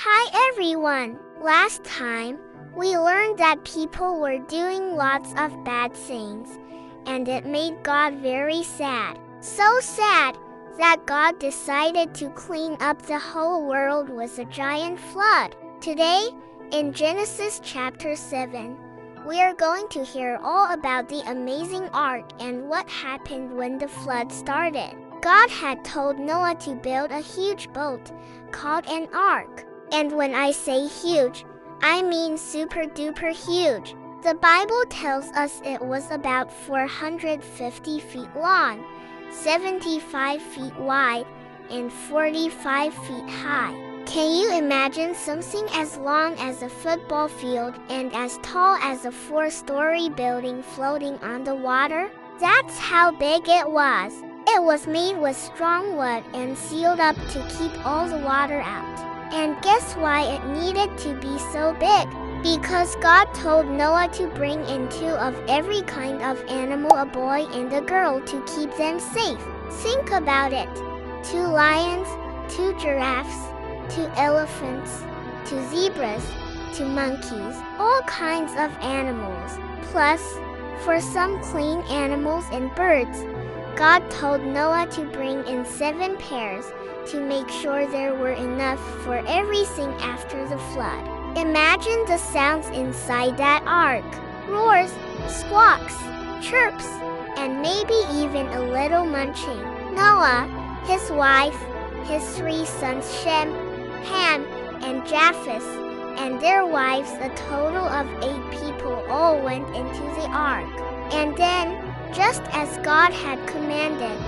Hi everyone! Last time, we learned that people were doing lots of bad things, and it made God very sad. So sad that God decided to clean up the whole world with a giant flood. Today, in Genesis chapter 7, we are going to hear all about the amazing ark and what happened when the flood started. God had told Noah to build a huge boat called an ark. And when I say huge, I mean super duper huge. The Bible tells us it was about 450 feet long, 75 feet wide, and 45 feet high. Can you imagine something as long as a football field and as tall as a 4-story building floating on the water? That's how big it was. It was made with strong wood and sealed up to keep all the water out. And guess why it needed to be so big? Because God told Noah to bring in 2 of every kind of animal, a boy and a girl, to keep them safe. Think about it. 2 lions, 2 giraffes, 2 elephants, 2 zebras, 2 monkeys, all kinds of animals. Plus, for some clean animals and birds, God told Noah to bring in 7 pairs to make sure there were enough for everything after the flood. Imagine the sounds inside that ark. Roars, squawks, chirps, and maybe even a little munching. Noah, his wife, his 3 sons Shem, Ham, and Japheth, and their wives, a total of 8 people, all went into the ark. And then, just as God had commanded,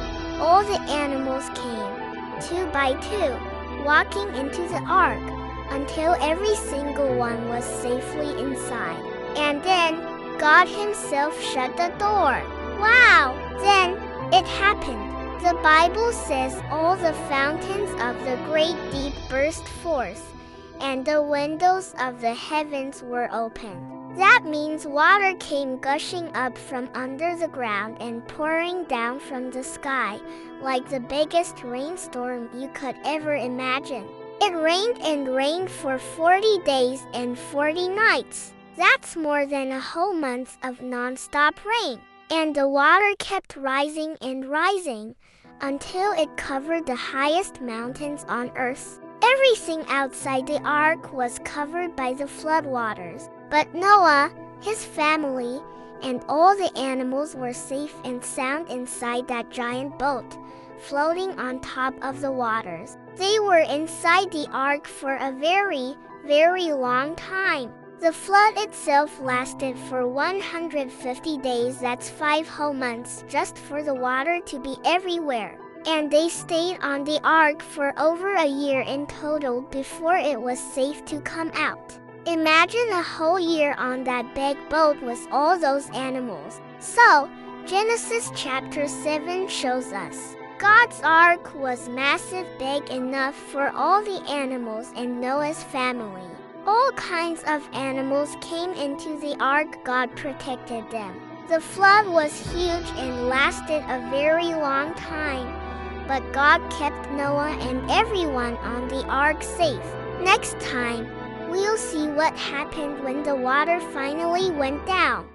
all the animals came, 2 by 2, walking into the ark, until every single one was safely inside. And then, God himself shut the door. Wow! Then, it happened. The Bible says all the fountains of the great deep burst forth, and the windows of the heavens were opened. That means water came gushing up from under the ground and pouring down from the sky, like the biggest rainstorm you could ever imagine. It rained and rained for 40 days and 40 nights. That's more than a whole month of non-stop rain. And the water kept rising and rising until it covered the highest mountains on earth. Everything outside the ark was covered by the floodwaters. But Noah, his family, and all the animals were safe and sound inside that giant boat, floating on top of the waters. They were inside the ark for a very, very long time. The flood itself lasted for 150 days, that's 5 whole months, just for the water to be everywhere. And they stayed on the ark for over a year in total before it was safe to come out. Imagine a whole year on that big boat with all those animals. So, Genesis chapter 7 shows us God's ark was massive, big enough for all the animals in Noah's family. All kinds of animals came into the ark. God protected them. The flood was huge and lasted a very long time, but God kept Noah and everyone on the ark safe. Next time, we'll see what happened when the water finally went down.